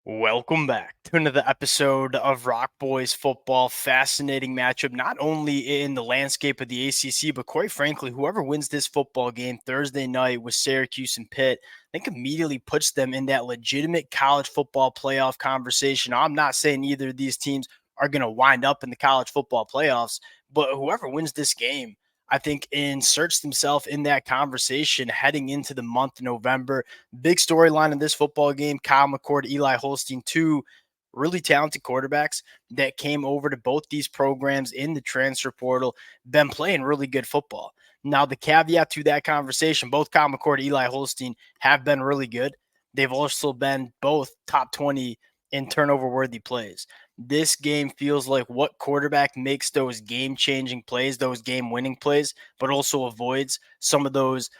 Welcome back to another episode of Rock Boys Football. Fascinating matchup, not only in the landscape of the ACC, but quite frankly, whoever wins this football game Thursday night with Syracuse and Pitt, I think immediately puts them in that legitimate college football playoff conversation. I'm not saying either of these teams are going to wind up in the college football playoffs, but whoever wins this game, I think inserts themselves in that conversation heading into the month of November. Big storyline in this football game: Kyle McCord, Eli Holstein, two really talented quarterbacks that came over to both these programs in the transfer portal, been playing really good football. Now, the caveat to that conversation: both Kyle McCord and Eli Holstein have been really good. They've also been both top 20 in turnover worthy plays. This game feels like what quarterback makes those game changing plays, those game winning plays, but also avoids some of those,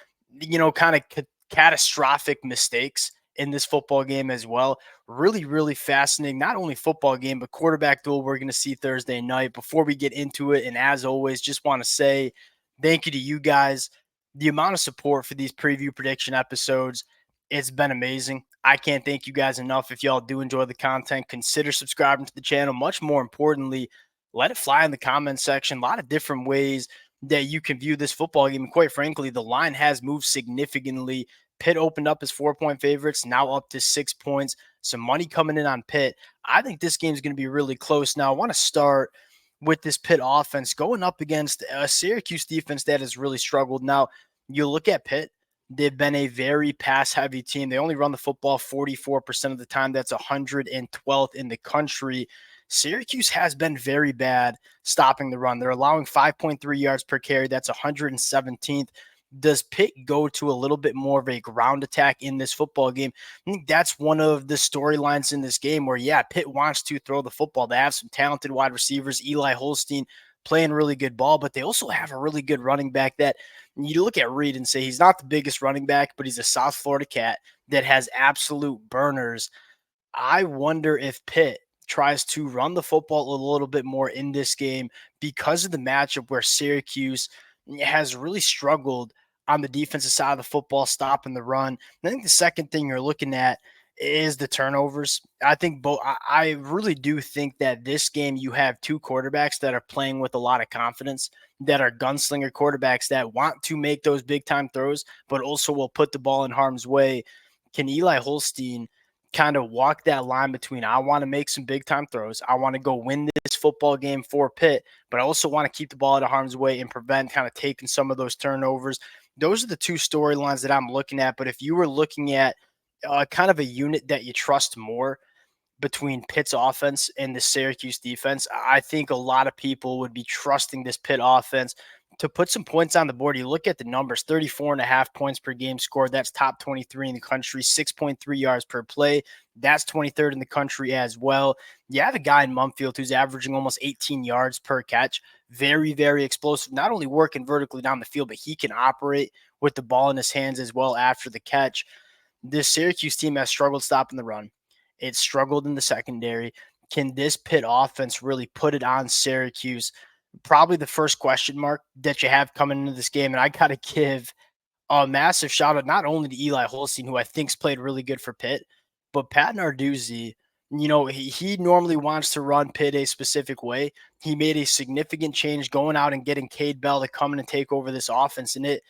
kind of catastrophic mistakes in this football game as well. Really, really fascinating, not only football game, but quarterback duel we're going to see Thursday night. Before we get into it, and as always, just want to say thank you to you guys. The amount of support for these preview prediction episodes, it's been amazing. I can't thank you guys enough. If y'all do enjoy the content, consider subscribing to the channel. Much more importantly, let it fly in the comment section. A lot of different ways that you can view this football game. And quite frankly, the line has moved significantly. Pitt opened up as 4-point favorites, now up to 6 points. Some money coming in on Pitt. I think this game is going to be really close. Now, I want to start with this Pitt offense going up against a Syracuse defense that has really struggled. Now, you look at Pitt, they've been a very pass heavy team. They only run the football 44% of the time. That's 112th in the country. Syracuse has been very bad stopping the run. They're allowing 5.3 yards per carry. That's 117th. Does Pitt go to a little bit more of a ground attack in this football game? I think that's one of the storylines in this game where, yeah, Pitt wants to throw the football. They have some talented wide receivers, Eli Holstein playing really good ball, but they also have a really good running back that you look at Reed and say he's not the biggest running back, but he's a South Florida cat that has absolute burners. I wonder if Pitt tries to run the football a little bit more in this game because of the matchup where Syracuse has really struggled on the defensive side of the football, stopping the run. I think the second thing you're looking at is the turnovers. I think both. I really do think that this game you have two quarterbacks that are playing with a lot of confidence, that are gunslinger quarterbacks that want to make those big time throws, but also will put the ball in harm's way. Can Eli Holstein kind of walk that line between I want to make some big time throws, I want to go win this football game for Pitt, but I also want to keep the ball out of harm's way and prevent kind of taking some of those turnovers? Those are the two storylines that I'm looking at. But if you were looking at kind of a unit that you trust more between Pitt's offense and the Syracuse defense, I think a lot of people would be trusting this Pitt offense to put some points on the board. You look at the numbers: 34.5 points per game scored. That's top 23 in the country. 6.3 yards per play. That's 23rd in the country as well. You have a guy in Mumfield who's averaging almost 18 yards per catch. Very, very explosive. Not only working vertically down the field, but he can operate with the ball in his hands as well after the catch. This Syracuse team has struggled stopping the run. It struggled in the secondary. Can this Pitt offense really put it on Syracuse? Probably the first question mark that you have coming into this game. And I got to give a massive shout out not only to Eli Holstein, who I think's played really good for Pitt, but Pat Narduzzi. He normally wants to run Pitt a specific way. He made a significant change going out and getting Cade Bell to come in and take over this offense, and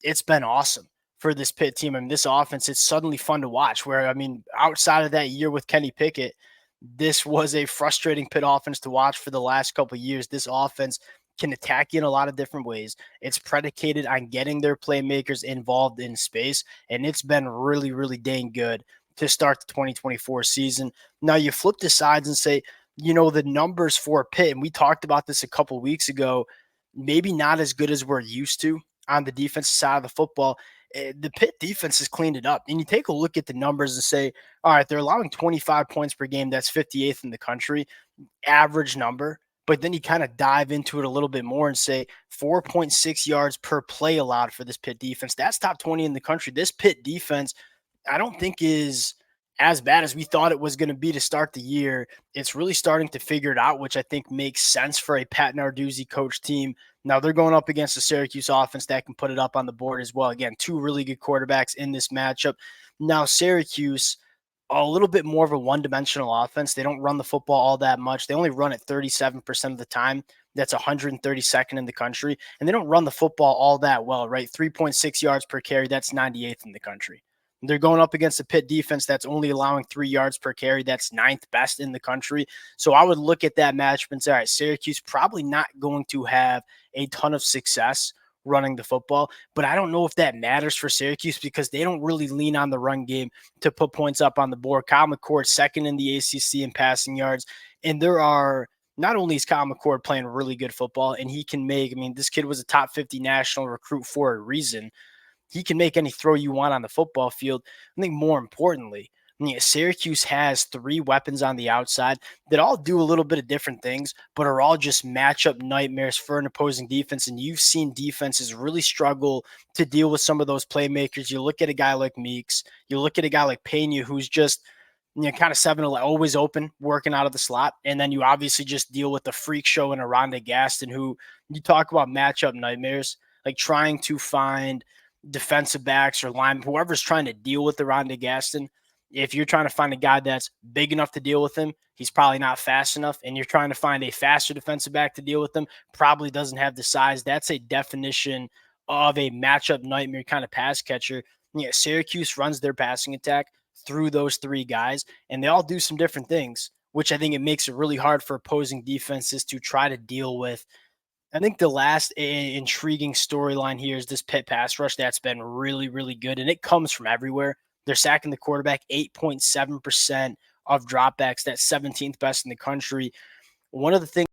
it's been awesome for this Pitt team. I mean, this offense, it's suddenly fun to watch. Where, I mean, outside of that year with Kenny Pickett, this was a frustrating Pitt offense to watch for the last couple of years. This offense can attack you in a lot of different ways. It's predicated on getting their playmakers involved in space, and it's been really, really dang good to start the 2024 season. Now, you flip the sides and say, the numbers for Pitt, and we talked about this a couple weeks ago, maybe not as good as we're used to on the defensive side of the football. The Pitt defense has cleaned it up. And you take a look at the numbers and say, all right, they're allowing 25 points per game. That's 58th in the country, average number. But then you kind of dive into it a little bit more and say 4.6 yards per play allowed for this Pitt defense. That's top 20 in the country. This Pitt defense, I don't think is as bad as we thought it was going to be to start the year. It's really starting to figure it out, which I think makes sense for a Pat Narduzzi coach team. Now they're going up against the Syracuse offense that can put it up on the board as well. Again, two really good quarterbacks in this matchup. Now Syracuse, a little bit more of a one-dimensional offense. They don't run the football all that much. They only run it 37% of the time. That's 132nd in the country. And they don't run the football all that well, right? 3.6 yards per carry. That's 98th in the country. They're going up against a Pitt defense that's only allowing 3 yards per carry. That's ninth best in the country. So I would look at that matchup and say, all right, Syracuse probably not going to have a ton of success running the football. But I don't know if that matters for Syracuse because they don't really lean on the run game to put points up on the board. Kyle McCord, second in the ACC in passing yards. And there are not only is Kyle McCord playing really good football, and he can make, I mean, this kid was a top 50 national recruit for a reason. He can make any throw you want on the football field. I think more importantly, Syracuse has three weapons on the outside that all do a little bit of different things, but are all just matchup nightmares for an opposing defense. And you've seen defenses really struggle to deal with some of those playmakers. You look at a guy like Meeks, you look at a guy like Pena, who's just kind of 7-11, always open, working out of the slot. And then you obviously just deal with the freak show in Rondé Gaston, who you talk about matchup nightmares, like trying to find defensive backs or line, whoever's trying to deal with the Rondé Gaston. If you're trying to find a guy that's big enough to deal with him, he's probably not fast enough. And you're trying to find a faster defensive back to deal with him, probably doesn't have the size. That's a definition of a matchup nightmare kind of pass catcher. Syracuse runs their passing attack through those three guys, and they all do some different things, which I think it makes it really hard for opposing defenses to try to deal with. I think the last intriguing storyline here is this Pitt pass rush that's been really, really good, and it comes from everywhere. They're sacking the quarterback 8.7% of dropbacks. That's 17th best in the country. One of the things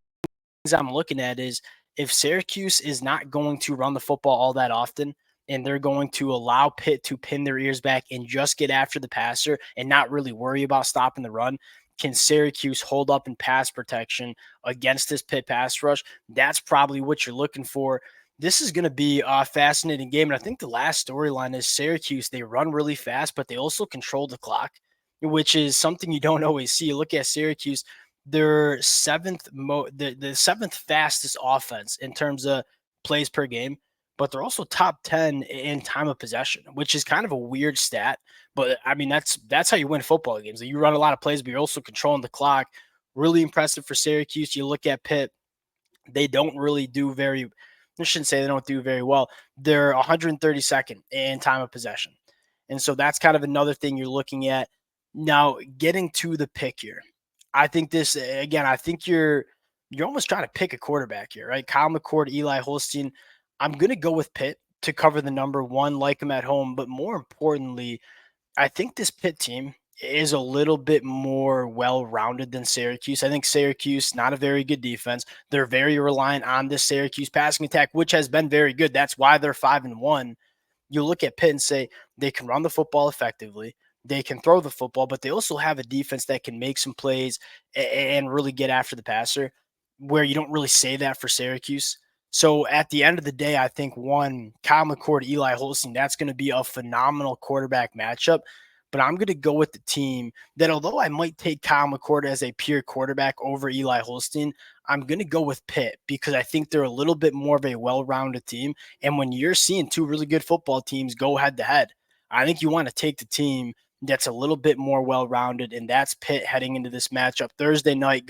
I'm looking at is if Syracuse is not going to run the football all that often, and they're going to allow Pitt to pin their ears back and just get after the passer and not really worry about stopping the run, can Syracuse hold up in pass protection against this Pitt pass rush? That's probably what you're looking for. This is going to be a fascinating game. And I think the last storyline is Syracuse. They run really fast, but they also control the clock, which is something you don't always see. You look at Syracuse, they're the seventh fastest offense in terms of plays per game, but they're also top 10 in time of possession, which is kind of a weird stat. But I mean, that's how you win football games. You run a lot of plays, but you're also controlling the clock. Really impressive for Syracuse. You look at Pitt, they don't really do very, I shouldn't say they don't do very well. They're 132nd in time of possession. And so that's kind of another thing you're looking at. Now, getting to the pick here. I think this, again, I think you're almost trying to pick a quarterback here, right? Kyle McCord, Eli Holstein. I'm going to go with Pitt to cover the number one, like them at home. But more importantly, I think this Pitt team is a little bit more well-rounded than Syracuse. I think Syracuse, not a very good defense. They're very reliant on this Syracuse passing attack, which has been very good. That's why they're 5-1. You look at Pitt and say they can run the football effectively. They can throw the football, but they also have a defense that can make some plays and really get after the passer, where you don't really say that for Syracuse. So at the end of the day, I think Kyle McCord, Eli Holstein, that's going to be a phenomenal quarterback matchup. But I'm going to go with the team that, although I might take Kyle McCord as a pure quarterback over Eli Holstein, I'm going to go with Pitt because I think they're a little bit more of a well-rounded team. And when you're seeing two really good football teams go head-to-head, I think you want to take the team that's a little bit more well-rounded, and that's Pitt heading into this matchup Thursday night.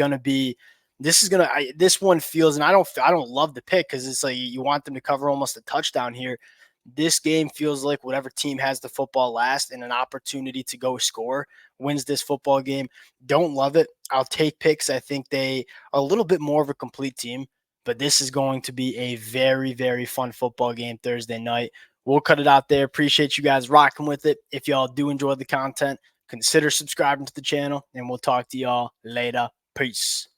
This one feels, and I don't love the pick because it's like you want them to cover almost a touchdown here. This game feels like whatever team has the football last and an opportunity to go score wins this football game. Don't love it. I'll take picks. I think they are a little bit more of a complete team, but this is going to be a very, very fun football game Thursday night. We'll cut it out there. Appreciate you guys rocking with it. If y'all do enjoy the content, consider subscribing to the channel, and we'll talk to y'all later. Peace.